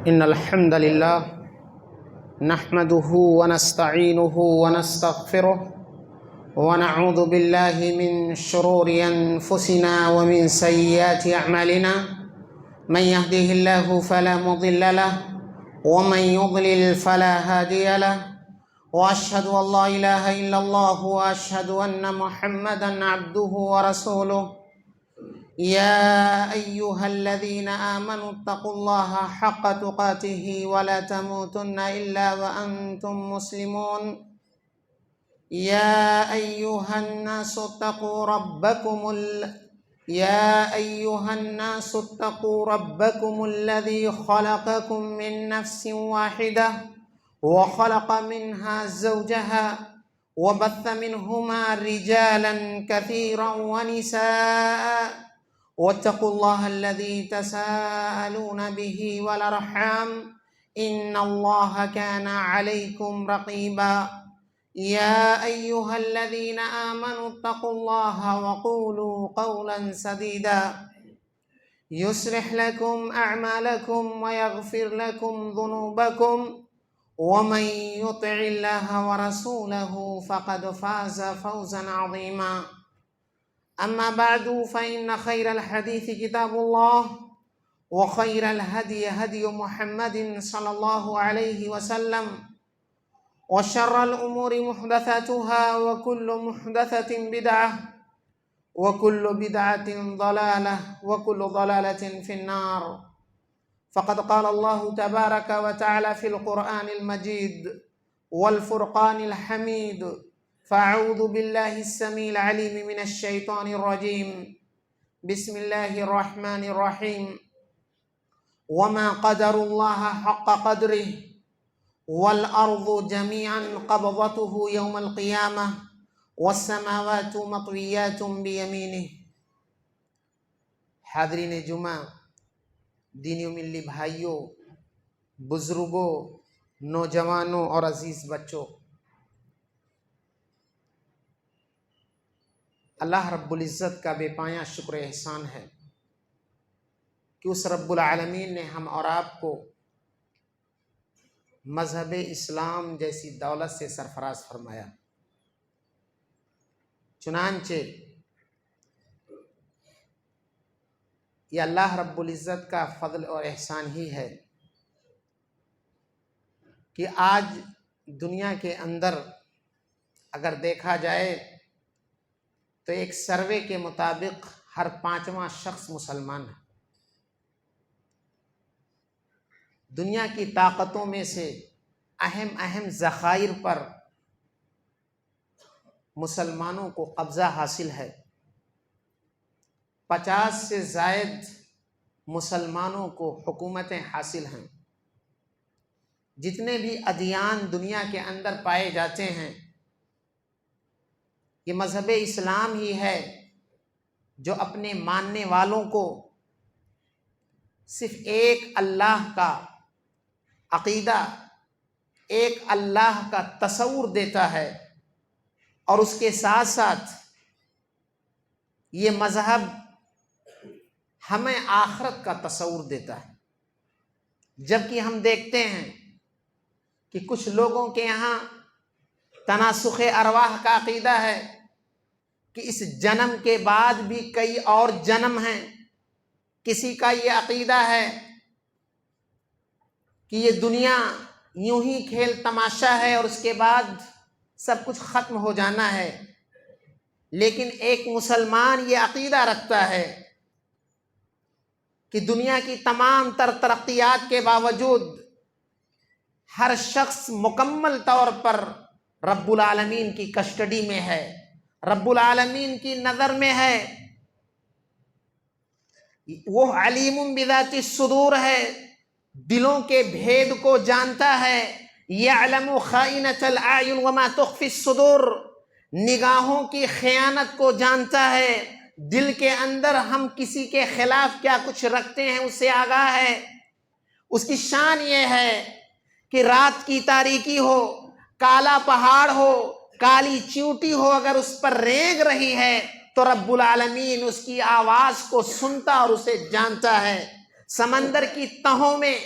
إن الحمد لله نحمده ونستعينه ونستغفره ونعوذ بالله من شرور أنفسنا ومن سيئات أعمالنا من يهده الله فلا مضل له ومن يضلل فلا هادي له وأشهد أن لا إله إلا الله وأشهد أن محمدا عبده ورسوله يا أيها الذين آمنوا اتقوا الله حق تقاته ولا تموتن إلا وأنتم مسلمون يا أيها الناس اتقوا ربكم الذي خلقكم من نفس واحدة وخلق منها زوجها وبث منهما رجالا كثيرا ونساء واتقوا الله الذي تساءلون به والأرحام إن الله كان عليكم رقيبا يا أيها الذين آمنوا اتقوا الله وقولوا قولا سديدا يصلح لكم أعمالكم ويغفر لكم ذنوبكم ومن يطع الله ورسوله فقد فاز فوزا عظيما أما بعد فإن خير الحديث كتاب الله وخير الهدي هدي محمد صلى الله عليه وسلم وشر الأمور محدثاتها وكل محدثة بدعة وكل بدعة ضلالة وكل ضلالة في النار فقد قال الله تبارك وتعالى في القرآن المجيد والفرقان الحميد فأعوذ بالله السميع العليم من الشيطان الرجيم بسم الله الرحمن الرحيم وما قدر الله حق قدره والأرض جميعا قبضته يوم القيامة والسماوات مطويات بيمينه. حاضرین جمعہ، دینی و ملی بھائیوں، بزرگوں، نوجوانوں اور عزیز بچوں، اللہ رب العزت کا بے پایاں شکر احسان ہے کہ اس رب العالمین نے ہم اور آپ کو مذہب اسلام جیسی دولت سے سرفراز فرمایا. چنانچہ یہ اللہ رب العزت کا فضل اور احسان ہی ہے کہ آج دنیا کے اندر اگر دیکھا جائے تو ایک سروے کے مطابق ہر 5واں شخص مسلمان ہے. دنیا کی طاقتوں میں سے اہم ذخائر پر مسلمانوں کو قبضہ حاصل ہے. 50 سے زائد مسلمانوں کو حکومتیں حاصل ہیں. جتنے بھی ادیان دنیا کے اندر پائے جاتے ہیں، یہ مذہب اسلام ہی ہے جو اپنے ماننے والوں کو صرف ایک اللہ کا عقیدہ، ایک اللہ کا تصور دیتا ہے، اور اس کے ساتھ ساتھ یہ مذہب ہمیں آخرت کا تصور دیتا ہے. جبکہ ہم دیکھتے ہیں کہ کچھ لوگوں کے یہاں تناسخ ارواح کا عقیدہ ہے کہ اس جنم کے بعد بھی کئی اور جنم ہیں. کسی کا یہ عقیدہ ہے کہ یہ دنیا یوں ہی کھیل تماشا ہے اور اس کے بعد سب کچھ ختم ہو جانا ہے. لیکن ایک مسلمان یہ عقیدہ رکھتا ہے کہ دنیا کی تمام تر ترقیات کے باوجود ہر شخص مکمل طور پر رب العالمین کی کسٹڈی میں ہے، رب العالمین کی نظر میں ہے. وہ علیم بذات الصدور ہے، دلوں کے بھید کو جانتا ہے. یعلم خائنۃ الاعین وما تخفی الصدور، نگاہوں کی خیانت کو جانتا ہے. دل کے اندر ہم کسی کے خلاف کیا کچھ رکھتے ہیں اس سے آگاہ ہے. اس کی شان یہ ہے کہ رات کی تاریکی ہو، کالا پہاڑ ہو، کالی چیوٹی ہو، اگر اس پر رینگ رہی ہے تو رب العالمین اس کی آواز کو سنتا اور اسے جانتا ہے. سمندر کی تہوں میں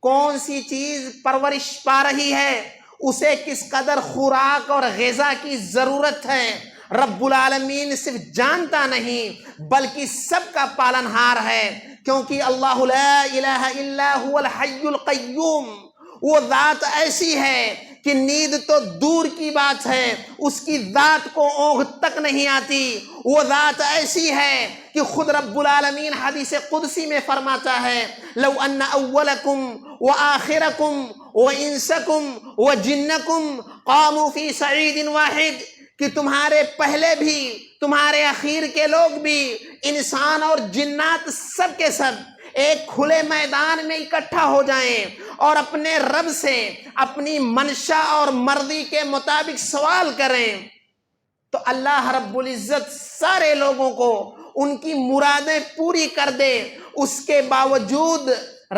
کون سی چیز پرورش پا رہی ہے، اسے کس قدر خوراک اور غذا کی ضرورت ہے، رب العالمین صرف جانتا نہیں بلکہ سب کا پالنہار ہے، کیونکہ اللہ لا الہ الا هو الحی القیوم، وہ ذات ایسی ہے کہ نیند تو دور کی بات ہے، اس کی ذات کو اونگ تک نہیں آتی۔ وہ ذات ایسی ہے کہ خود رب العالمین حدیث قدسی میں فرماتا ہے لو ان اولکم وآخرکم وانسکم وجنکم قاموا فی صعید واحد، کہ تمہارے پہلے بھی تمہارے اخیر کے لوگ بھی، انسان اور جنات سب کے سب ایک کھلے میدان میں اکٹھا ہو جائیں اور اپنے رب سے اپنی منشا اور مرضی کے مطابق سوال کریں، تو اللہ رب العزت سارے لوگوں کو ان کی مرادیں پوری کر دے۔ اس کے باوجود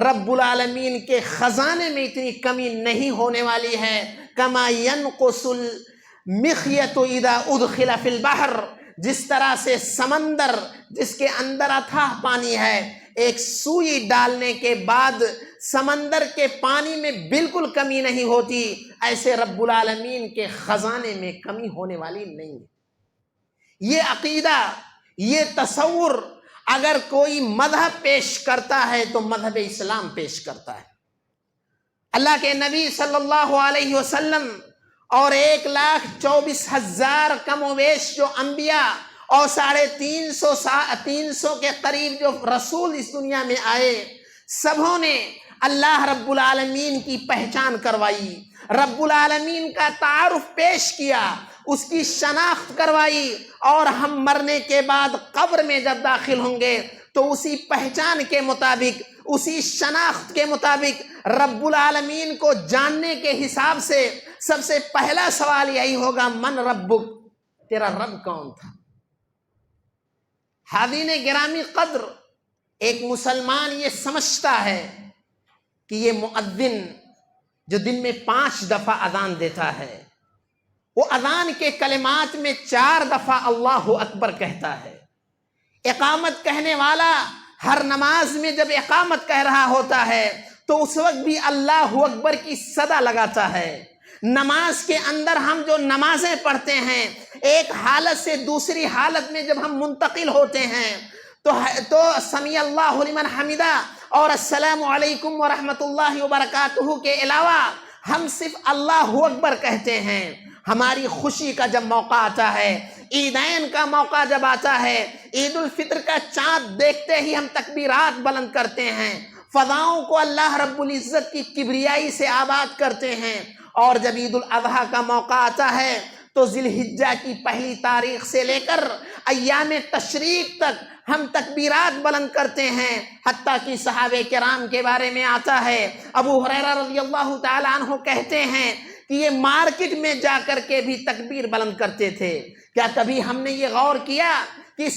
رب العالمین کے خزانے میں اتنی کمی نہیں ہونے والی ہے۔ کما ينقص المخيط اذا ادخل في البحر، جس طرح سے سمندر جس کے اندر اتھاہ پانی ہے، ایک سوئی ڈالنے کے بعد سمندر کے پانی میں بالکل کمی نہیں ہوتی، ایسے رب العالمین کے خزانے میں کمی ہونے والی نہیں ہے۔ یہ عقیدہ، یہ تصور اگر کوئی مذہب پیش کرتا ہے تو مذہب اسلام پیش کرتا ہے۔ اللہ کے نبی صلی اللہ علیہ وسلم اور 1,24,000 کم و بیش جو انبیاء اور 350 کے قریب جو رسول اس دنیا میں آئے، سبوں نے اللہ رب العالمین کی پہچان کروائی، رب العالمین کا تعارف پیش کیا، اس کی شناخت کروائی، اور ہم مرنے کے بعد قبر میں جب داخل ہوں گے تو اسی پہچان کے مطابق، اسی شناخت کے مطابق رب العالمین کو جاننے کے حساب سے سب سے پہلا سوال یہی ہوگا من ربک، تیرا رب کون تھا؟ حاضرین گرامی قدر، ایک مسلمان یہ سمجھتا ہے کہ یہ مؤذن جو دن میں 5 دفعہ اذان دیتا ہے، وہ اذان کے کلمات میں 4 دفعہ اللہ اکبر کہتا ہے۔ اقامت کہنے والا ہر نماز میں جب اقامت کہہ رہا ہوتا ہے تو اس وقت بھی اللہ اکبر کی صدا لگاتا ہے۔ نماز کے اندر ہم جو نمازیں پڑھتے ہیں، ایک حالت سے دوسری حالت میں جب ہم منتقل ہوتے ہیں تو سمیع اللہ لمن حمدہ اور السلام علیکم ورحمۃ اللہ وبرکاتہ کے علاوہ ہم صرف اللہ اکبر کہتے ہیں۔ ہماری خوشی کا جب موقع آتا ہے، عیدین کا موقع جب آتا ہے، عید الفطر کا چاند دیکھتے ہی ہم تکبیرات بلند کرتے ہیں، فضاؤں کو اللہ رب العزت کی کبریائی سے آباد کرتے ہیں، اور جب عید الاضحیٰ کا موقع آتا ہے تو ذی الحجہ کی پہلی تاریخ سے لے کر ایام تشریق تک ہم تکبیرات بلند کرتے ہیں، حتیٰ کہ صحابہ کرام کے بارے میں آتا ہے، ابو ہریرہ رضی اللہ تعالیٰ عنہ کہتے ہیں کہ یہ مارکیٹ میں جا کر کے بھی تکبیر بلند کرتے تھے۔ کیا کبھی ہم نے یہ غور کیا کہ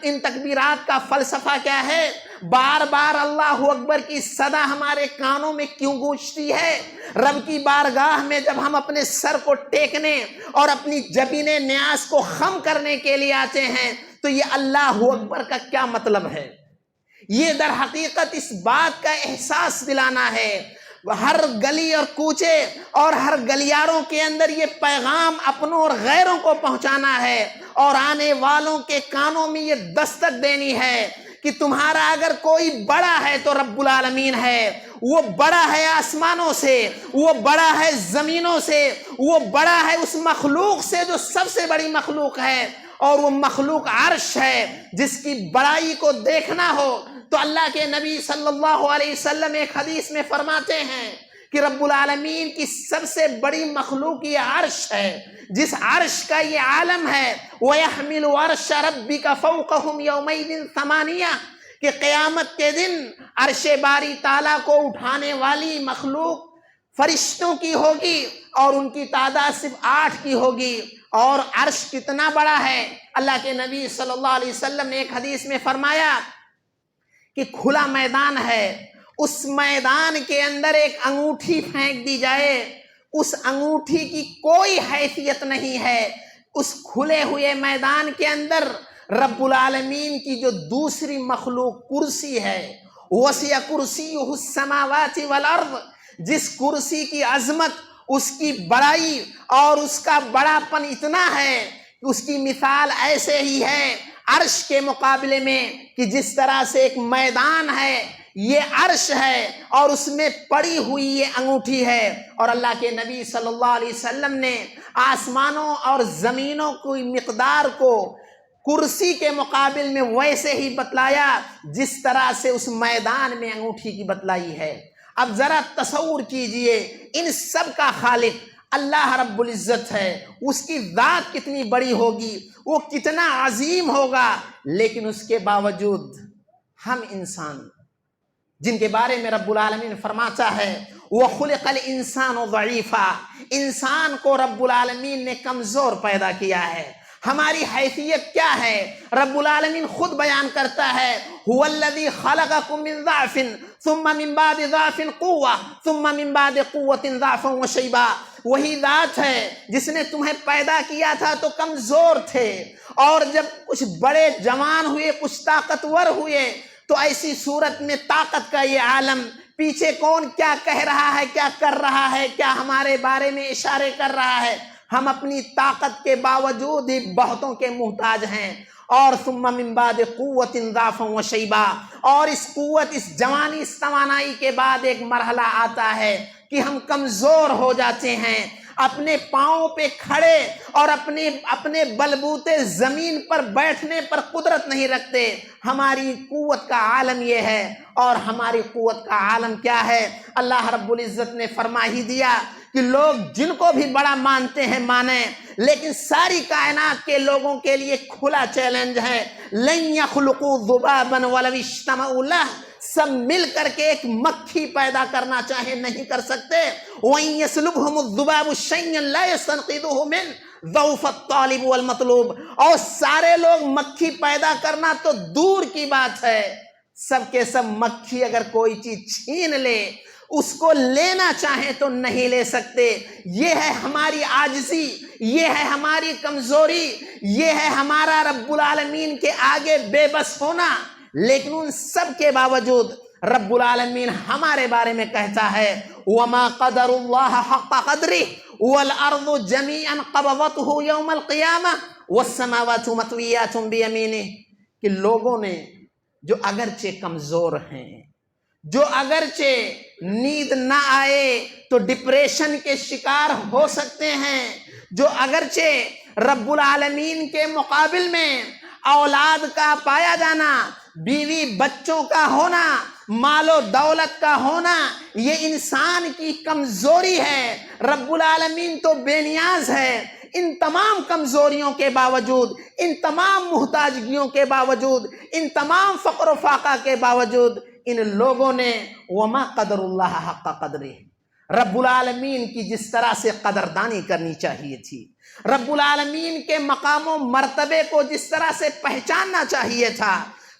ان تکبیرات کا فلسفہ کیا ہے؟ بار بار اللہ اکبر کی صدا ہمارے کانوں میں کیوں گونجتی ہے؟ رب کی بارگاہ میں جب ہم اپنے سر کو ٹیکنے اور اپنی جبین نیاز کو خم کرنے کے لیے آتے ہیں تو یہ اللہ اکبر کا کیا مطلب ہے؟ یہ در حقیقت اس بات کا احساس دلانا ہے، ہر گلی اور کوچے اور ہر گلیاروں کے اندر یہ پیغام اپنوں اور غیروں کو پہنچانا ہے، اور آنے والوں کے کانوں میں یہ دستک دینی ہے کہ تمہارا اگر کوئی بڑا ہے تو رب العالمین ہے، وہ بڑا ہے آسمانوں سے، وہ بڑا ہے زمینوں سے، وہ بڑا ہے اس مخلوق سے جو سب سے بڑی مخلوق ہے، اور وہ مخلوق عرش ہے جس کی بڑائی کو دیکھنا ہو تو اللہ کے نبی صلی اللہ علیہ وسلم ایک حدیث میں فرماتے ہیں کہ رب العالمین کی سب سے بڑی مخلوق یہ عرش ہے، جس عرش کا یہ عالم ہے وَيَحْمِلُ عَرْشَ رَبِّكَ فَوْقَهُمْ يَوْمَئِذٍ ثَمَانِيَةٌ، کہ قیامت کے دن عرش باری تعالیٰ کو اٹھانے والی مخلوق فرشتوں کی ہوگی، اور ان کی تعداد صرف 8 کی ہوگی۔ اور عرش کتنا بڑا ہے؟ اللہ کے نبی صلی اللہ علیہ وسلم نے ایک حدیث میں فرمایا کہ کھلا میدان ہے، اس میدان کے اندر ایک انگوٹھی پھینک دی جائے، اس انگوٹھی کی کوئی حیثیت نہیں ہے۔ اس کھلے ہوئے میدان کے اندر رب العالمین کی جو دوسری مخلوق کرسی ہے، وسع کرسیہ السماوات والارض، جس کرسی کی عظمت، اس کی بڑائی اور اس کا بڑاپن اتنا ہے کہ اس کی مثال ایسے ہی ہے عرش کے مقابلے میں کہ جس طرح سے ایک میدان ہے یہ عرش ہے اور اس میں پڑی ہوئی یہ انگوٹھی ہے۔ اور اللہ کے نبی صلی اللہ علیہ وسلم نے آسمانوں اور زمینوں کی مقدار کو کرسی کے مقابل میں ویسے ہی بتلایا جس طرح سے اس میدان میں انگوٹھی کی بتلائی ہے۔ اب ذرا تصور کیجئے ان سب کا خالق اللہ رب العزت ہے، اس کی ذات کتنی بڑی ہوگی، وہ کتنا عظیم ہوگا، لیکن اس کے باوجود ہم انسان جن کے بارے میں رب العالمین فرماتا ہے وَخُلِقَ الْإِنسَانُ ضَعِيفًا، انسان کو رب العالمین نے کمزور پیدا کیا ہے۔ ہماری حیثیت کیا ہے؟ رب العالمین خود بیان کرتا ہے هُوَ الَّذِي خَلَقَكُم مِّن ضَعْفٍ ثُمَّ مِّن بَعْدِ ضَعْفٍ قُوَّةٍ ثُمَّ مِّن بَعْدِ قُوَّةٍ ضَعْفًا وَشَيْبًا، وہی ذات ہے جس نے تمہیں پیدا کیا تھا تو کمزور تھے، اور جب کچھ بڑے جوان ہوئے، کچھ طاقتور ہوئے، تو ایسی صورت میں طاقت کا یہ عالم پیچھے کون کیا کہہ رہا ہے، کیا کر رہا ہے، کیا ہمارے بارے میں اشارے کر رہا ہے، ہم اپنی طاقت کے باوجود ہی بہتوں کے محتاج ہیں۔ اور ثم من بعد قوت ضعفا وشیبا، اور اس قوت، اس جوانی، اس توانائی کے بعد ایک مرحلہ آتا ہے کہ ہم کمزور ہو جاتے ہیں، اپنے پاؤں پہ کھڑے اور اپنے بلبوتے زمین پر بیٹھنے پر قدرت نہیں رکھتے۔ ہماری قوت کا عالم یہ ہے، اور ہماری قوت کا عالم کیا ہے؟ اللہ رب العزت نے فرما ہی دیا کہ لوگ جن کو بھی بڑا مانتے ہیں مانیں، لیکن ساری کائنات کے لوگوں کے لیے کھلا چیلنج ہے، لن یخلقوا ذبابا ولو اجتمعوا لہ، سب مل کر کے ایک مکھی پیدا کرنا چاہے نہیں کر سکتے۔ وَإِن يَسْلُبْهُمُ الذُّبَابُ شَيْئًا لَا يَسْتَنقِذُهُ مِنْهُ ضَعْفَ الطَّالِبِ وَالْمَطْلُوبِ، اور سارے لوگ مکھی پیدا کرنا تو دور کی بات ہے، سب کے سب مکھی اگر کوئی چیز چھین لے، اس کو لینا چاہیں تو نہیں لے سکتے۔ یہ ہے ہماری عاجزی، یہ ہے ہماری کمزوری، یہ ہے ہمارا رب العالمین کے آگے بے بس ہونا۔ لیکن ان سب کے باوجود رب العالمین ہمارے بارے میں کہتا ہے وَمَا قَدَرُ اللَّهَ حَقَّ قَدْرِهِ وَالْأَرْضُ جَمِيعًا قَبْضَتْهُ يَوْمَ الْقِيَامَةِ وَالسَّمَاوَاتُ مَطْوِيَّاتٌ بِيَمِينِهِ، کہ لوگوں نے جو اگرچہ کمزور ہیں، جو اگرچہ نیند نہ آئے تو ڈپریشن کے شکار ہو سکتے ہیں، جو اگرچہ رب العالمین کے مقابل میں اولاد کا پایا جانا، بیوی بچوں کا ہونا، مال و دولت کا ہونا، یہ انسان کی کمزوری ہے، رب العالمین تو بے نیاز ہے۔ ان تمام کمزوریوں کے باوجود، ان تمام محتاجگیوں کے باوجود، ان تمام فقر و فاقہ کے باوجود، ان لوگوں نے وما قدر اللہ حق قدرہ، رب العالمین کی جس طرح سے قدردانی کرنی چاہیے تھی، رب العالمین کے مقام و مرتبے کو جس طرح سے پہچاننا چاہیے تھا،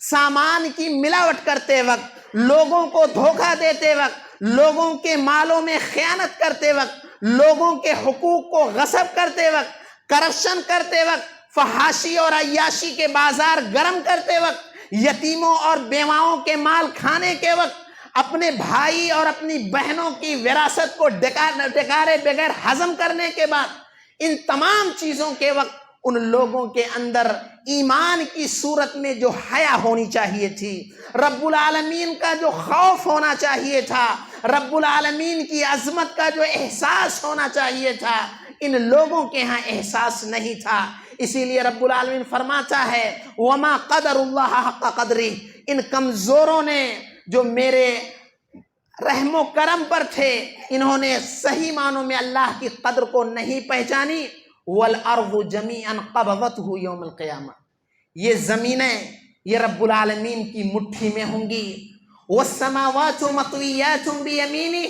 سامان کی ملاوٹ کرتے وقت، لوگوں کو دھوکہ دیتے وقت، لوگوں کے مالوں میں خیانت کرتے وقت، لوگوں کے حقوق کو غصب کرتے وقت، کرپشن کرتے وقت، فحاشی اور عیاشی کے بازار گرم کرتے وقت، یتیموں اور بیواؤں کے مال کھانے کے وقت، اپنے بھائی اور اپنی بہنوں کی وراثت کو ڈکارے بغیر ہضم کرنے کے بعد، ان تمام چیزوں کے وقت ان لوگوں کے اندر ایمان کی صورت میں جو حیا ہونی چاہیے تھی، رب العالمین کا جو خوف ہونا چاہیے تھا، رب العالمین کی عظمت کا جو احساس ہونا چاہیے تھا، ان لوگوں کے ہاں احساس نہیں تھا۔ اسی لیے رب العالمین فرماتا ہے وما قدر اللہ حق قدری، ان کمزوروں نے جو میرے رحم و کرم پر تھے، انہوں نے صحیح معنوں میں اللہ کی قدر کو نہیں پہچانی۔ والارض جمیعا قبضتہ یوم القیامہ، یہ زمینیں یہ رب العالمین کی مٹھی میں ہوں گی، والسماوات مطویات بیمینہ،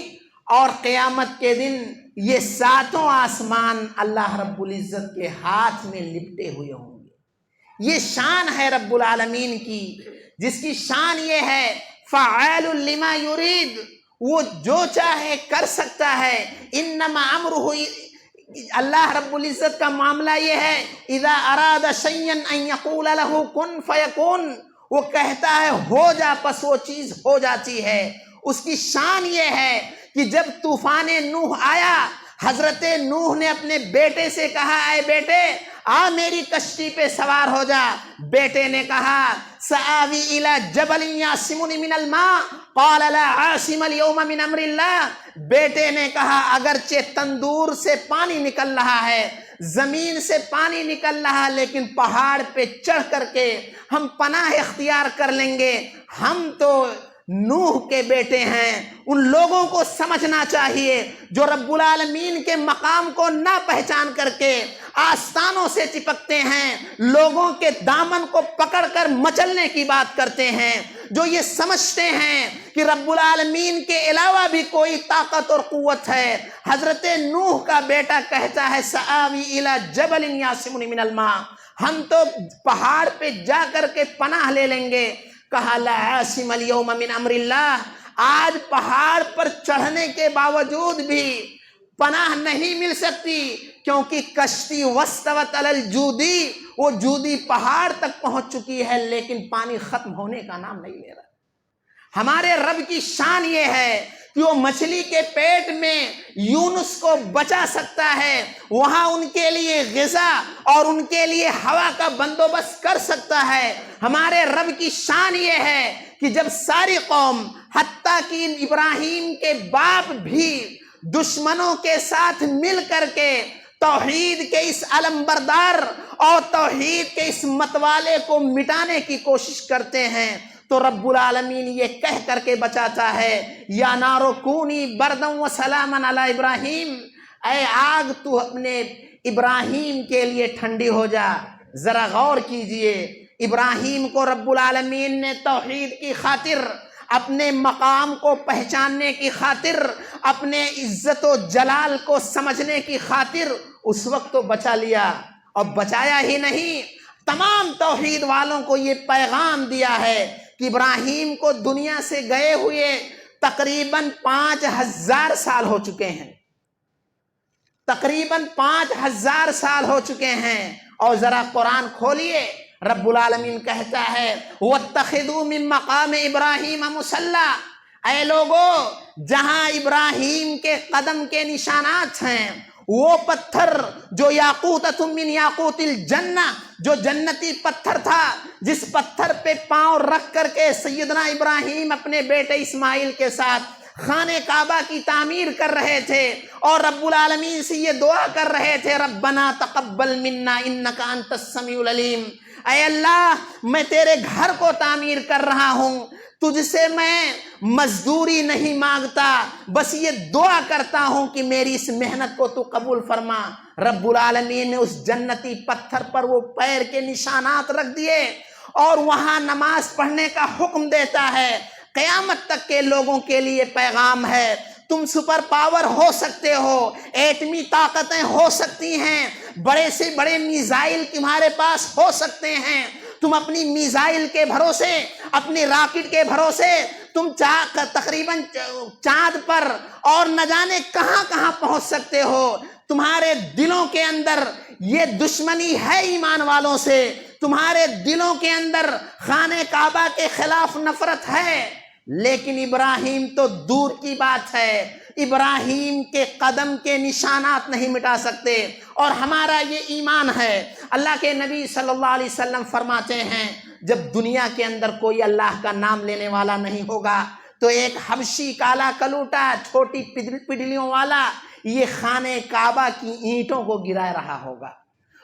اور قیامت کے دن یہ ساتوں آسمان اللہ رب العزت کے ہاتھ میں لپٹے ہوئے ہوں گے۔ یہ شان ہے رب العالمین کی، جس کی شان یہ ہے فعال لما یرید، وہ جو چاہے کر سکتا ہے۔ انما امرہ، اللہ رب العزت کا معاملہ یہ ہے اذا اراد شیئا ان یقول له کن فیکون، وہ کہتا ہے ہو جا، پس وہ چیز ہو جاتی ہے۔ اس کی شان یہ ہے کہ جب طوفان نوح آیا، حضرت نوح نے اپنے بیٹے سے کہا اے بیٹے آ میری کشتی پہ سوار ہو جا۔ بیٹے نے کہا سآوی الی جبل یعصمنی من الماء قال لا عاصم اليوم من امر اللہ۔ بیٹے نے کہا اگرچہ تندور سے پانی نکل رہا ہے، زمین سے پانی نکل رہا، لیکن پہاڑ پہ چڑھ کر کے ہم پناہ اختیار کر لیں گے۔ ہم تو نوح کے بیٹے ہیں۔ ان لوگوں کو سمجھنا چاہیے جو رب العالمین کے مقام کو نہ پہچان کر کے آستانوں سے چپکتے ہیں، لوگوں کے دامن کو پکڑ کر مچلنے کی بات کرتے ہیں، جو یہ سمجھتے ہیں کہ رب العالمین کے علاوہ بھی کوئی طاقت اور قوت ہے۔ حضرت نوح کا بیٹا کہتا ہے سآوی الی جبل یعصمنی من الماء، ہم تو پہاڑ پہ جا کر کے پناہ لے لیں گے۔ کہا لا عاصم اليوم من امر اللہ، آج پہاڑ پر چڑھنے کے باوجود بھی پناہ نہیں مل سکتی، کیونکہ کشتی واستوت علی الجودی، وہ جودی پہاڑ تک پہنچ چکی ہے، لیکن پانی ختم ہونے کا نام نہیں لے رہا۔ ہمارے رب کی شان یہ ہے کہ وہ مچھلی کے پیٹ میں یونس کو بچا سکتا ہے، وہاں ان کے لیے غذا اور ان کے لیے ہوا کا بندوبست کر سکتا ہے۔ ہمارے رب کی شان یہ ہے کہ جب ساری قوم حتیٰ کہ ابراہیم کے باپ بھی دشمنوں کے ساتھ مل کر کے توحید کے اس علم بردار اور توحید کے اس متوالے کو مٹانے کی کوشش کرتے ہیں، تو رب العالمین یہ کہہ کر کے بچاتا ہے یا نارو کونی بردم و سلاما علی ابراہیم، اے آگ تو اپنے ابراہیم کے لیے ٹھنڈی ہو جا۔ ذرا غور کیجئے، ابراہیم کو رب العالمین نے توحید کی خاطر، اپنے مقام کو پہچاننے کی خاطر، اپنے عزت و جلال کو سمجھنے کی خاطر اس وقت تو بچا لیا، اور بچایا ہی نہیں، تمام توحید والوں کو یہ پیغام دیا ہے کہ ابراہیم کو دنیا سے گئے ہوئے تقریباً 5000 سال ہو چکے ہیں، تقریباً 5000 سال ہو چکے ہیں۔ اور ذرا قرآن کھولیے، رب العالمین کہتا ہے وَاتَّخِذُوا مِن مَّقَامِ إِبْرَاهِيمَ مُصَلًّى، اے لوگو جہاں ابراہیم کے قدم کے نشانات ہیں، وہ پتھر جو یاقوتۃ من یاقوت الجنہ، جو جنتی پتھر تھا، جس پتھر پہ پاؤں رکھ کر کے سیدنا ابراہیم اپنے بیٹے اسماعیل کے ساتھ خانہ کعبہ کی تعمیر کر رہے تھے، اور رب العالمین سے یہ دعا کر رہے تھے ربنا تقبل منا انک انت السمیع العلیم، اے اللہ میں تیرے گھر کو تعمیر کر رہا ہوں، تجھ سے میں مزدوری نہیں مانگتا، بس یہ دعا کرتا ہوں کہ میری اس محنت کو تو قبول فرما۔ رب العالمین نے اس جنتی پتھر پر وہ پیر کے نشانات رکھ دیے، اور وہاں نماز پڑھنے کا حکم دیتا ہے۔ قیامت تک کے لوگوں کے لیے پیغام ہے، تم سپر پاور ہو سکتے ہو، ایٹمی طاقتیں ہو سکتی ہیں، بڑے سے بڑے میزائل تمہارے پاس ہو سکتے ہیں، تم اپنی میزائل کے بھروسے، اپنی راکٹ کے بھروسے تم تقریباً چاند پر اور نہ جانے کہاں کہاں پہنچ سکتے ہو۔ تمہارے دلوں کے اندر یہ دشمنی ہے ایمان والوں سے، تمہارے دلوں کے اندر خانہ کعبہ کے خلاف نفرت ہے، لیکن ابراہیم تو دور کی بات ہے، ابراہیم کے قدم کے نشانات نہیں مٹا سکتے۔ اور ہمارا یہ ایمان ہے، اللہ کے نبی صلی اللہ علیہ وسلم فرماتے ہیں جب دنیا کے اندر کوئی اللہ کا نام لینے والا نہیں ہوگا تو ایک حبشی کالا کلوٹا چھوٹی پڈلیوں والا یہ خانہ کعبہ کی اینٹوں کو گرا رہا ہوگا۔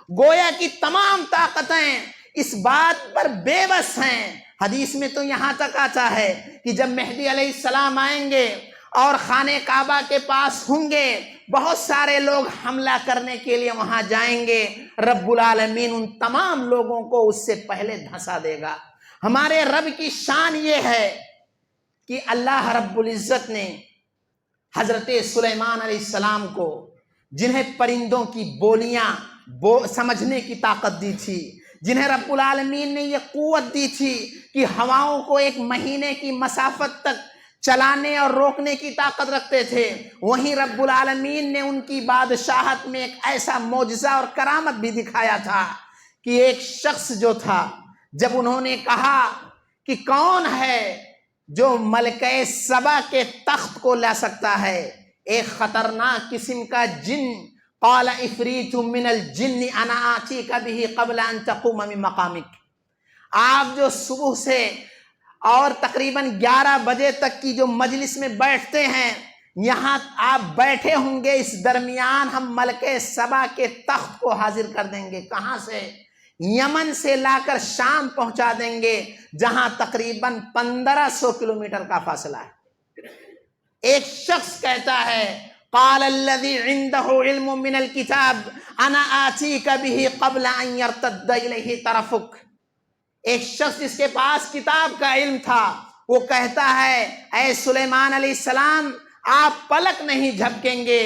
گویا کی تمام طاقتیں اس بات پر بے بس ہیں۔ حدیث میں تو یہاں تک آتا ہے کہ جب مہدی علیہ السلام آئیں گے اور خانہ کعبہ کے پاس ہوں گے، بہت سارے لوگ حملہ کرنے کے لیے وہاں جائیں گے، رب العالمین ان تمام لوگوں کو اس سے پہلے دھنسا دے گا۔ ہمارے رب کی شان یہ ہے کہ اللہ رب العزت نے حضرت سلیمان علیہ السلام کو، جنہیں پرندوں کی بولیاں سمجھنے کی طاقت دی تھی، جنہیں رب العالمین نے یہ قوت دی تھی کہ ہواؤں کو 1 مہینے کی مسافت تک چلانے اور روکنے کی طاقت رکھتے تھے، وہیں رب العالمین نے ان کی بادشاہت میں ایک ایسا معجزہ اور کرامت بھی دکھایا تھا کہ ایک شخص جو تھا، جب انہوں نے کہا کہ کون ہے جو ملکہ سبا کے تخت کو لا سکتا ہے؟ ایک خطرناک قسم کا جن، قال عفریت من الجن انا آتیک بہ قبل ان تقوم من مقامک، آپ جو صبح سے اور تقریباً 11 بجے تک کی جو مجلس میں بیٹھتے ہیں، یہاں آپ بیٹھے ہوں گے، اس درمیان ہم ملکہ سبا کے تخت کو حاضر کر دیں گے۔ کہاں سے؟ یمن سے لا کر شام پہنچا دیں گے، جہاں تقریباً 1500 کلومیٹر کا فاصلہ ہے۔ ایک شخص کہتا ہے قال الذي عنده علم من الكتاب انا آتيك به قبل ان يرتد اليه طرفك، ایک شخص جس کے پاس کتاب کا علم تھا وہ کہتا ہے اے سلیمان علیہ السلام، آپ پلک نہیں جھپکیں گے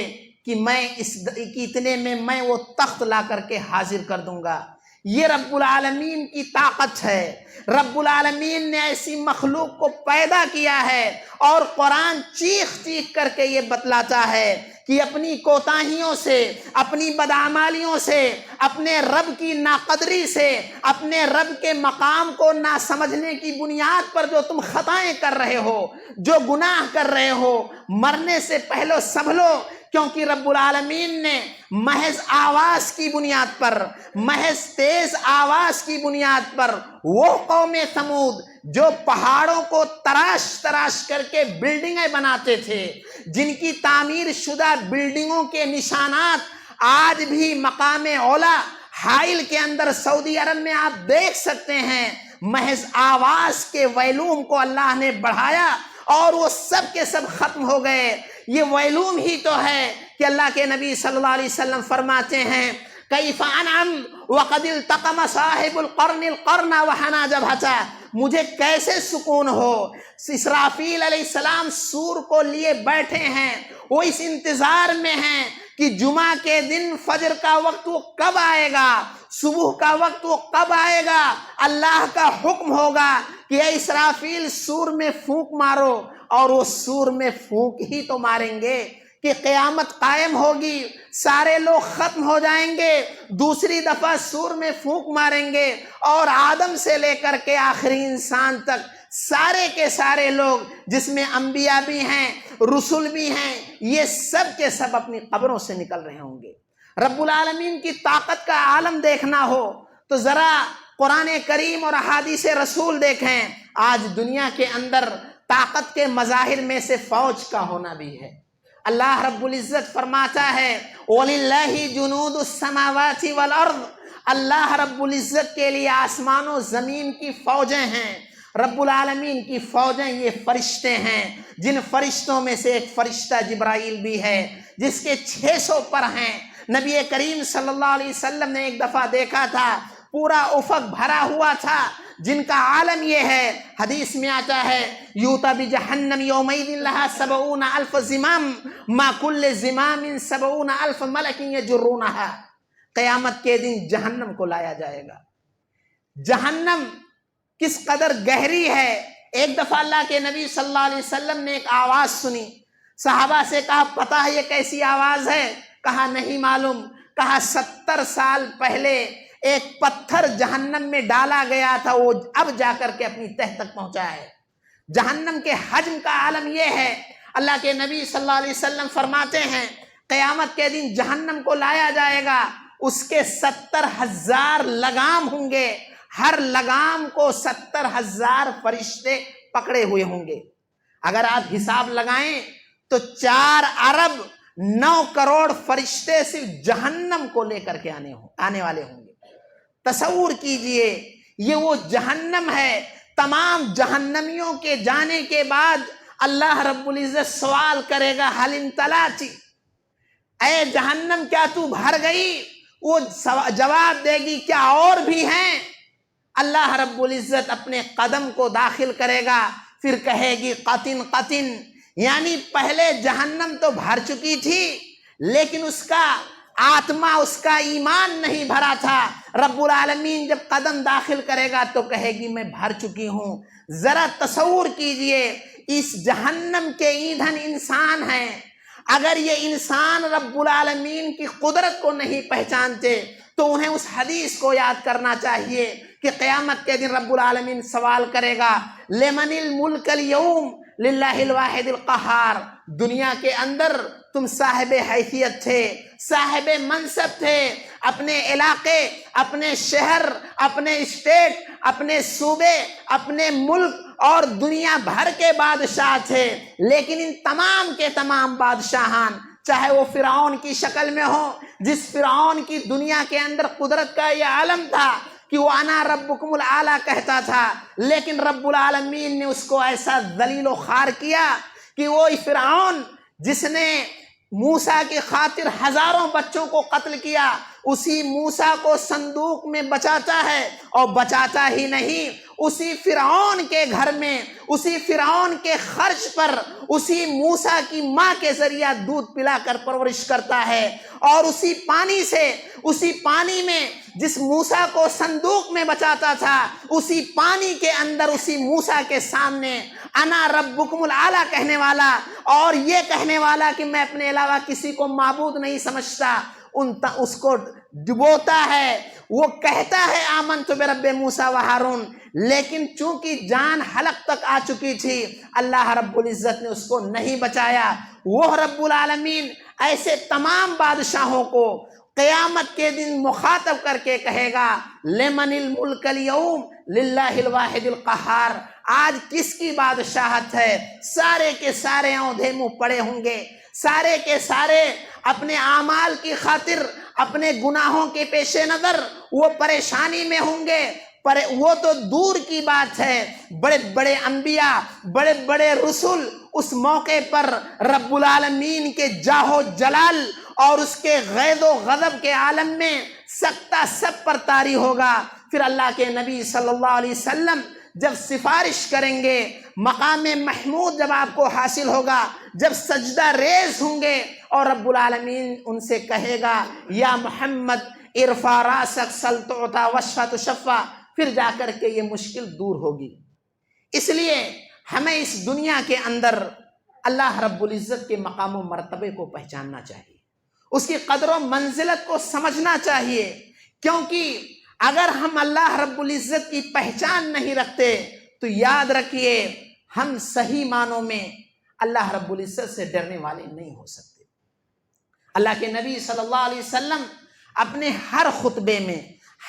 کہ میں اتنے میں میں وہ تخت لا کر کے حاضر کر دوں گا۔ یہ رب العالمین کی طاقت ہے۔ رب العالمین نے ایسی مخلوق کو پیدا کیا ہے، اور قرآن چیخ چیخ کر کے یہ بتلاتا ہے کہ اپنی کوتاہیوں سے، اپنی بدعمالیوں سے، اپنے رب کی ناقدری سے، اپنے رب کے مقام کو نہ سمجھنے کی بنیاد پر جو تم خطائیں کر رہے ہو، جو گناہ کر رہے ہو، مرنے سے پہلے سنبھلو، کیونکہ رب العالمین نے محض آواز کی بنیاد پر، محض تیز آواز کی بنیاد پر وہ قوم ثمود جو پہاڑوں کو تراش تراش کر کے بلڈنگیں بناتے تھے، جن کی تعمیر شدہ بلڈنگوں کے نشانات آج بھی مقام اولا حائل کے اندر سعودی عرب میں آپ دیکھ سکتے ہیں، محض آواز کے ویلوم کو اللہ نے بڑھایا اور وہ سب کے سب ختم ہو گئے۔ یہ ویلوم ہی تو ہے کہ اللہ کے نبی صلی اللہ علیہ وسلم فرماتے ہیں کیف انعم وقد التقم صاحب القرن القرن وحنا جبہتہ، مجھے کیسے سکون ہو۔ اسرافیل علیہ السلام سور کو لیے بیٹھے ہیں، وہ اس انتظار میں ہیں کہ جمعہ کے دن فجر کا وقت وہ کب آئے گا، صبح کا وقت وہ کب آئے گا، اللہ کا حکم ہوگا کہ اے اسرافیل سور میں پھونک مارو، اور وہ سور میں پھونک ہی تو ماریں گے کہ قیامت قائم ہوگی، سارے لوگ ختم ہو جائیں گے، دوسری دفعہ سور میں پھونک ماریں گے، اور آدم سے لے کر کے آخری انسان تک سارے کے سارے لوگ، جس میں انبیاء بھی ہیں، رسول بھی ہیں، یہ سب کے سب اپنی قبروں سے نکل رہے ہوں گے۔ رب العالمین کی طاقت کا عالم دیکھنا ہو تو ذرا قرآن کریم اور احادیث رسول دیکھیں۔ آج دنیا کے اندر طاقت کے مظاہر میں سے فوج کا ہونا بھی ہے۔ اللہ رب العزت فرماتا ہے وَلِلَّهِ جُنُودُ السَّمَاوَاتِ وَالْأَرْضِ، اللہ رب العزت کے لیے آسمان و زمین کی فوجیں ہیں۔ رب العالمین کی فوجیں یہ فرشتے ہیں، جن فرشتوں میں سے ایک فرشتہ جبرائیل بھی ہے، جس کے 600 پر ہیں۔ نبی کریم صلی اللہ علیہ وسلم نے ایک دفعہ دیکھا تھا پورا افق بھرا ہوا تھا، جن کا عالم یہ ہے، حدیث میں آتا ہے یوتا بجہنم یومئذ لہا 70,000 زمام ما کل زمام 70,000 ملک یجرونہا، قیامت کے دن جہنم کو لایا جائے گا۔ جہنم کس قدر گہری ہے۔ ایک دفعہ اللہ کے نبی صلی اللہ علیہ وسلم نے ایک آواز سنی، صحابہ سے کہا پتہ ہے یہ کیسی آواز ہے؟ کہا نہیں معلوم۔ کہا 70 سال پہلے ایک پتھر جہنم میں ڈالا گیا تھا، وہ اب جا کر کے اپنی تہ تک پہنچا ہے۔ جہنم کے حجم کا عالم یہ ہے۔ اللہ کے نبی صلی اللہ علیہ وسلم فرماتے ہیں قیامت کے دن جہنم کو لایا جائے گا، اس کے 70,000 لگام ہوں گے، ہر لگام کو 70,000 فرشتے پکڑے ہوئے ہوں گے۔ اگر آپ حساب لگائیں تو 4 ارب 9 کروڑ فرشتے صرف جہنم کو لے کر کے آنے والے ہوں گے۔ تصور کیجئے یہ وہ جہنم ہے۔ تمام جہنمیوں کے جانے کے بعد اللہ رب العزت سوال کرے گا حل امتلاتی، اے جہنم کیا تو بھر گئی؟ وہ جواب دے گی کیا اور بھی ہیں؟ اللہ رب العزت اپنے قدم کو داخل کرے گا، پھر کہے گی قطن قطن، یعنی پہلے جہنم تو بھر چکی تھی لیکن اس کا آتما، اس کا ایمان نہیں بھرا تھا۔ رب العالمین جب قدم داخل کرے گا تو کہے گی میں بھر چکی ہوں۔ ذرا تصور کیجئے اس جہنم کے ایندھن انسان ہیں، اگر یہ انسان رب العالمین کی قدرت کو نہیں پہچانتے تو انہیں اس حدیث کو یاد کرنا چاہیے کہ قیامت کے دن رب العالمین سوال کرے گا لمن الملک اليوم للہ الواحد القہار، دنیا کے اندر تم صاحب حیثیت تھے، صاحب منصب تھے، اپنے علاقے، اپنے شہر، اپنے اسٹیٹ، اپنے صوبے، اپنے ملک اور دنیا بھر کے بادشاہ تھے، لیکن ان تمام کے تمام بادشاہان چاہے وہ فرعون کی شکل میں ہو، جس فرعون کی دنیا کے اندر قدرت کا یہ عالم تھا کہ وہ انا ربکم الاعلی کہتا تھا، لیکن رب العالمین نے اس کو ایسا ذلیل و خوار کیا کہ وہ فرعون جس نے موسیٰ کی خاطر ہزاروں بچوں کو قتل کیا، اسی موسیٰ کو صندوق میں بچاتا ہے، اور بچاتا ہی نہیں، اسی فرعون کے گھر میں، اسی فرعون کے خرچ پر اسی موسیٰ کی ماں کے ذریعہ دودھ پلا کر پرورش کرتا ہے، اور اسی پانی سے، اسی پانی میں جس موسیٰ کو صندوق میں بچاتا تھا، اسی پانی کے اندر اسی موسیٰ کے سامنے انا ربکم الاعلی کہنے والا اور یہ کہنے والا کہ میں اپنے علاوہ کسی کو معبود نہیں سمجھتا، اس کو ڈبوتا ہے، وہ کہتا ہے آمنت برب موسیٰ و ہارون، لیکن چونکہ جان حلق تک آ چکی تھی، اللہ رب العزت نے اس کو نہیں بچایا۔ وہ رب العالمین ایسے تمام بادشاہوں کو قیامت کے دن مخاطب کر کے کہے گا لمن الملک اليوم للہ الواحد القہار، آج کس کی بادشاہت ہے؟ سارے کے سارے اونھے منہ پڑے ہوں گے، سارے کے سارے اپنے اعمال کی خاطر، اپنے گناہوں کے پیش نظر وہ پریشانی میں ہوں گے، پر وہ تو دور کی بات ہے، بڑے بڑے انبیاء، بڑے بڑے رسول اس موقع پر رب العالمین کے جاہ و جلال اور اس کے غیظ و غضب کے عالم میں سکتہ سب پر طاری ہوگا۔ پھر اللہ کے نبی صلی اللہ علیہ وسلم جب سفارش کریں گے، مقام محمود جب آپ کو حاصل ہوگا، جب سجدہ ریز ہوں گے اور رب العالمین ان سے کہے گا یا محمد ارفع راسک سل تعطا واشفع تشفع، پھر جا کر کے یہ مشکل دور ہوگی۔ اس لیے ہمیں اس دنیا کے اندر اللہ رب العزت کے مقام و مرتبے کو پہچاننا چاہیے، اس کی قدر و منزلت کو سمجھنا چاہیے، کیونکہ اگر ہم اللہ رب العزت کی پہچان نہیں رکھتے تو یاد رکھیے ہم صحیح معنوں میں اللہ رب العزت سے ڈرنے والے نہیں ہو سکتے۔ اللہ کے نبی صلی اللہ علیہ وسلم اپنے ہر خطبے میں،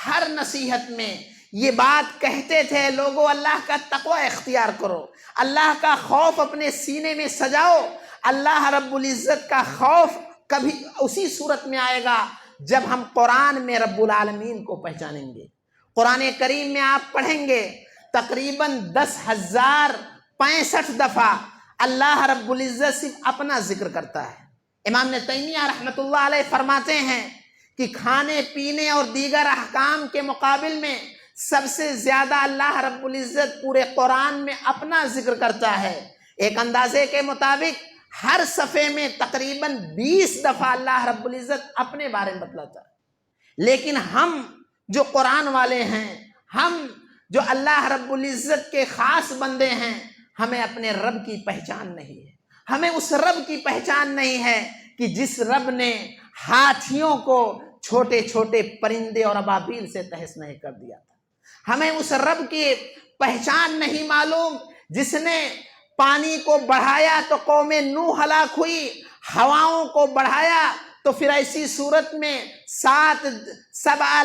ہر نصیحت میں یہ بات کہتے تھے، لوگو اللہ کا تقوی اختیار کرو، اللہ کا خوف اپنے سینے میں سجاؤ۔ اللہ رب العزت کا خوف کبھی اسی صورت میں آئے گا جب ہم قرآن میں رب العالمین کو پہچانیں گے۔ قرآن کریم میں آپ پڑھیں گے تقریباً 10,065 دفعہ اللہ رب العزت صرف اپنا ذکر کرتا ہے۔ امام ابن تیمیہ رحمۃ اللہ علیہ فرماتے ہیں کہ کھانے پینے اور دیگر احکام کے مقابل میں سب سے زیادہ اللہ رب العزت پورے قرآن میں اپنا ذکر کرتا ہے۔ ایک اندازے کے مطابق ہر صفحے میں تقریباً 20 دفعہ اللہ رب العزت اپنے بارے میں بتلاتا ہے، لیکن ہم جو قرآن والے ہیں، ہم جو اللہ رب العزت کے خاص بندے ہیں، ہمیں اپنے رب کی پہچان نہیں ہے، ہمیں اس رب کی پہچان نہیں ہے کہ جس رب نے ہاتھیوں کو چھوٹے چھوٹے پرندے اور ابابیل سے تہس نہس کر دیا تھا، ہمیں اس رب کی پہچان نہیں معلوم جس نے پانی کو بڑھایا تو قوم نوح ہلاک ہوئی، ہواؤں کو بڑھایا تو پھر ایسی صورت میں 7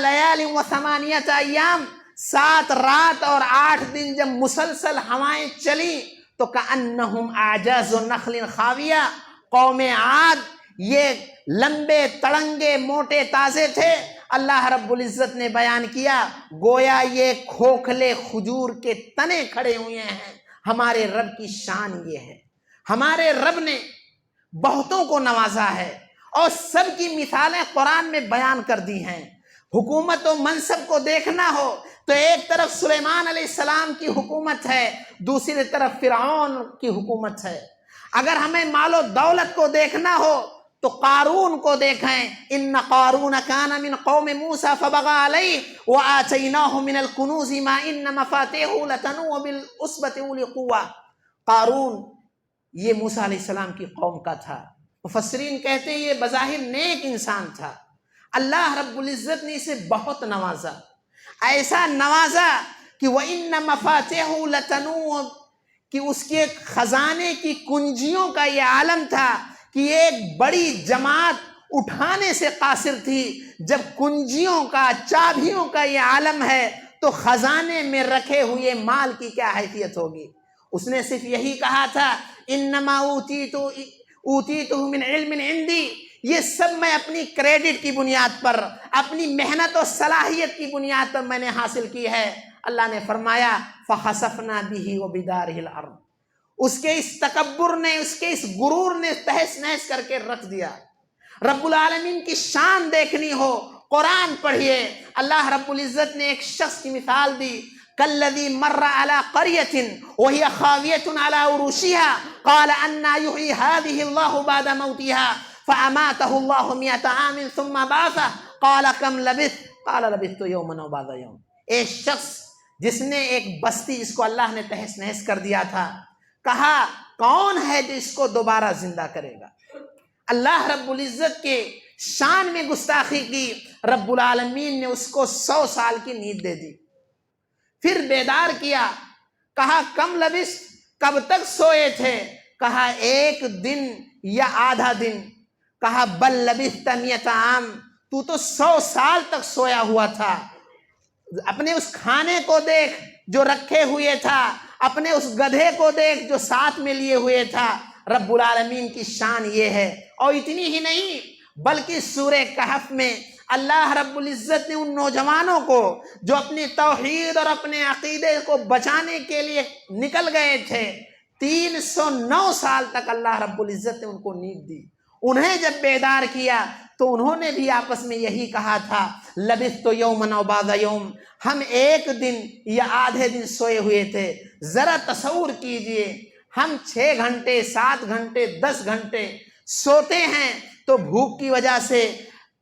لیال و 8 ایام 7 رات اور 8 دن جب مسلسل ہوائیں چلی تو کأنہم اعجاز نخل خاویہ، قوم عاد یہ لمبے تڑنگے موٹے تازے تھے، اللہ رب العزت نے بیان کیا گویا یہ کھوکھلے کھجور کے تنے کھڑے ہوئے ہیں۔ ہمارے رب کی شان یہ ہے، ہمارے رب نے بہتوں کو نوازا ہے اور سب کی مثالیں قرآن میں بیان کر دی ہیں۔ حکومت و منصب کو دیکھنا ہو تو ایک طرف سلیمان علیہ السلام کی حکومت ہے، دوسری طرف فرعون کی حکومت ہے۔ اگر ہمیں مال و دولت کو دیکھنا ہو تو قارون کو دیکھیں، ان قارون کان من قوم موسیٰ فبغى علیہ وآتیناہ من الکنوز ما ان مفاتحہ لتنوء بالعصبۃ اولی قوہ۔ قارون یہ موسیٰ علیہ السلام کی قوم کا تھا، مفسرین کہتے ہیں یہ بظاہر نیک انسان تھا، اللہ رب العزت نے اسے بہت نوازا۔ ایسا نوازا کہ وَإِنَّ مَفَاتِحُ لَتَنُوءُ، کہ اس کے خزانے کی کنجیوں کا یہ عالم تھا کہ ایک بڑی جماعت اٹھانے سے قاصر تھی۔ جب کنجیوں کا، چابیوں کا یہ عالم ہے تو خزانے میں رکھے ہوئے مال کی کیا حیثیت ہوگی؟ اس نے صرف یہی کہا تھا انما اوتیتہ من علم عندی، یہ سب میں اپنی کریڈٹ کی بنیاد پر، اپنی محنت و صلاحیت کی بنیاد پر میں نے حاصل کی ہے۔ اللہ نے فرمایا فخسفنا به وبداره الارض، اس کے اس تکبر نے، اس کے اس غرور نے تہس نہس کر کے رکھ دیا۔ رب العالمین کی شان دیکھنی ہو قرآن پڑھیے۔ اللہ رب العزت نے ایک شخص کی مثال دی، کالذی مر علی قریۃ وہی خاویۃ علی عروشها قال انا یحیی هذه اللہ بعد موتها فاماتہ اللہ 100 عام ثم بعثہ قال کم لبثت قال لبثت یوما او بعض یوم۔ ایک شخص جس نے ایک بستی جس کو اللہ نے تہس نہس کر دیا تھا، کہا کون ہے جو اس کو دوبارہ زندہ کرے گا؟ اللہ رب العزت کے شان میں گستاخی کی، رب العالمین نے اس کو 100 سال کی نیند دے دی۔ پھر بیدار کیا، کہا کم لبثت، کب تک سوئے تھے؟ کہا 1 دن یا آدھا دن۔ کہا بل لبثت 100 عام، تو 100 سال تک سویا ہوا تھا۔ اپنے اس کھانے کو دیکھ جو رکھے ہوئے تھا، اپنے اس گدھے کو دیکھ جو ساتھ میں لیے ہوئے تھا۔ رب العالمین کی شان یہ ہے۔ اور اتنی ہی نہیں بلکہ سورہ کہف میں اللہ رب العزت نے ان نوجوانوں کو جو اپنی توحید اور اپنے عقیدے کو بچانے کے لیے نکل گئے تھے، 309 سال تک اللہ رب العزت نے ان کو نیند دی۔ انہیں جب بیدار کیا تو انہوں نے بھی آپس میں یہی کہا تھا لبثت یوما او بعض یوم، ہم 1 دن یا آدھے دن سوئے ہوئے تھے۔ ذرا تصور کیجئے، ہم 6 گھنٹے 7 گھنٹے 10 گھنٹے سوتے ہیں تو بھوک کی وجہ سے،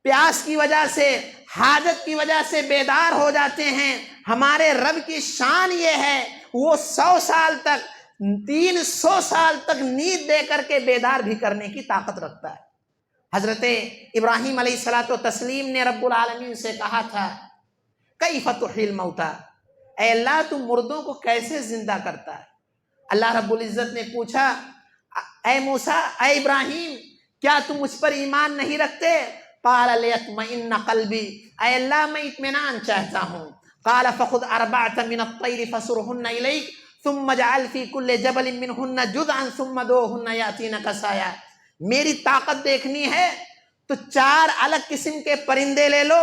پیاس کی وجہ سے، حاجت کی وجہ سے بیدار ہو جاتے ہیں۔ ہمارے رب کی شان یہ ہے وہ 100 سال تک، 300 سال تک نیند دے کر کے بیدار بھی کرنے کی طاقت رکھتا ہے۔ حضرت ابراہیم علیہ الصلوۃ والتسلیم نے رب العالمین سے کہا تھا کیف تحیی الموتیٰ، اے اللہ تو مردوں کو کیسے زندہ کرتا ہے؟ اللہ رب العزت نے پوچھا اے موسیٰ، اے ابراہیم، کیا تم مجھ پر ایمان نہیں رکھتے؟ قال لیطمئن قلبی، اے اللہ میں اطمینان چاہتا ہوں۔ قال فخذ 4 من الطیر فصرهن الیک ثم اجعل فی کل جبل منہن جزءا ثم ادعوہن یأتینک سعیا۔ میری طاقت دیکھنی ہے تو 4 الگ قسم کے پرندے لے لو،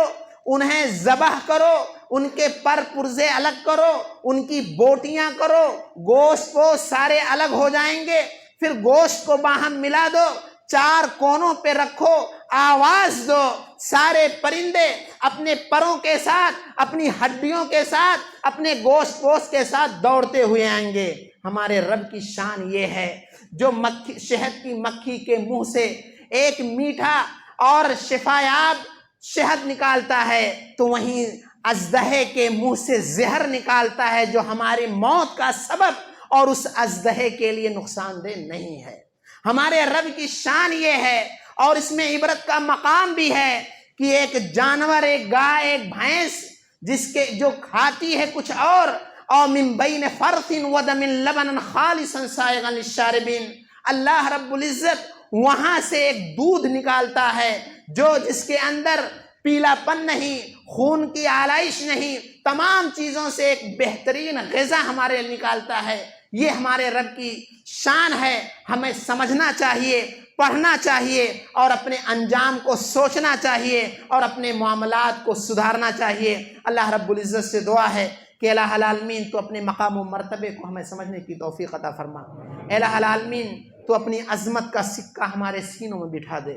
انہیں ذبح کرو، ان کے پر پرزے الگ کرو، ان کی بوٹیاں کرو، گوشت کو سارے الگ ہو جائیں گے، پھر گوشت کو باہم ملا دو، 4 کونوں پہ رکھو، آواز دو، سارے پرندے اپنے پروں کے ساتھ، اپنی ہڈیوں کے ساتھ، اپنے گوشت پوش کے ساتھ دوڑتے ہوئے آئیں گے۔ ہمارے رب کی شان یہ ہے جو شہد کی مکھی کے منہ سے ایک میٹھا اور شفایاب شہد نکالتا ہے تو وہیں اژدہے کے منہ سے زہر نکالتا ہے جو ہماری موت کا سبب اور اس اژدہے کے لیے نقصان دہ نہیں ہے۔ ہمارے رب کی شان یہ ہے، اور اس میں عبرت کا مقام بھی ہے کہ ایک جانور، ایک گائے، ایک بھینس جو کھاتی ہے کچھ اور من بین فرث ودم لبنا خالصا سائغا للشاربین، اللہ رب العزت وہاں سے ایک دودھ نکالتا ہے جس کے اندر پیلا پن نہیں، خون کی آلائش نہیں، تمام چیزوں سے ایک بہترین غذا ہمارے نکالتا ہے۔ یہ ہمارے رب کی شان ہے، ہمیں سمجھنا چاہیے، پڑھنا چاہیے، اور اپنے انجام کو سوچنا چاہیے، اور اپنے معاملات کو سدھارنا چاہیے۔ اللہ رب العزت سے دعا ہے کہ الہ العالمین تو اپنے مقام و مرتبے کو ہمیں سمجھنے کی توفیق عطا فرما۔ الہ العالمین تو اپنی عظمت کا سکہ ہمارے سینوں میں بٹھا دے۔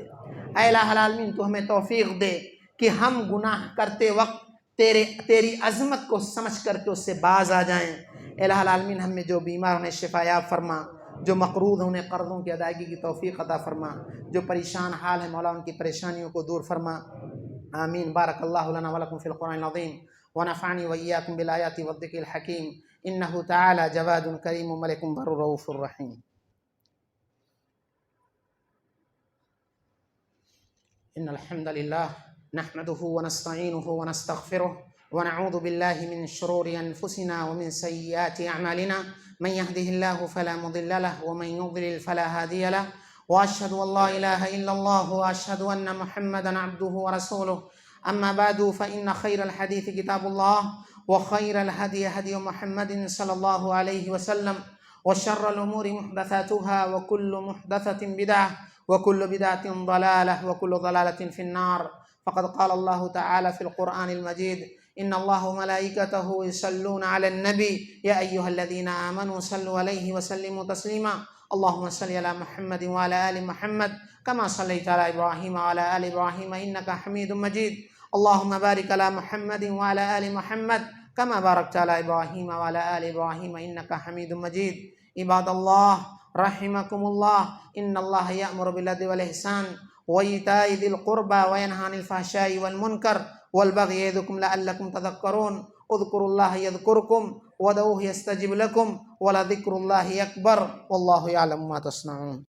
اے الہ العالمین تو ہمیں توفیق دے کہ ہم گناہ کرتے وقت تیری عظمت کو سمجھ کر کے اس سے باز آ جائیں۔ الہ العالمین ہم میں جو بیمار انہیں شفا یاب فرما، جو مقروض ہیں انہیں قرضوں کی ادائیگی کی توفیق عطا فرما، جو پریشان حال ہیں مولا ان کی پریشانیوں کو دور فرما۔ آمین۔ بارک اللہ لنا ولکم فی القرآن العظیم ونفعنی وإیاکم بالآیات والذکر الحکیم انہ تعالی جواد کریم ملک بر رؤوف الرحیم۔ ان الحمد للہ نحمده ونستعینه ونستغفره ونعوذ بالله من شرور أنفسنا ومن سيئات أعمالنا من يهده الله فلا مضل له ومن يضلل فلا هادي له وأشهد أن لا إله إلا الله وأشهد أن محمدا عبده ورسوله أما بعد فإن خير الحديث كتاب الله وخير الهدي هدي محمد صلى الله عليه وسلم وشر الأمور محدثاتها وكل محدثة بدعة وكل بدعة ضلالة وكل ضلالة في النار. فقد قال الله تعالى في القرآن المجيد إن الله وملائكته يصلون على النبي يا أيها الذين آمنوا صلوا عليه وسلموا تسليما. اللهم صل على محمد وعلى آل محمد كما صليت على إبراهيم وعلى آل إبراهيم إنك حميد مجيد. اللهم بارك على محمد وعلى آل محمد كما باركت على إبراهيم وعلى آل إبراهيم إنك حميد مجيد. عباد الله رحمكم الله، إن الله يأمر بالعدل والإحسان وإيتاء ذي القربى وينهى عن الفحشاء والمنكر والبغي يعظكم لعلكم تذكرون. اذكروا الله يذكركم وادعوه يستجب لكم ولذكر الله أكبر والله يعلم ما تصنعون.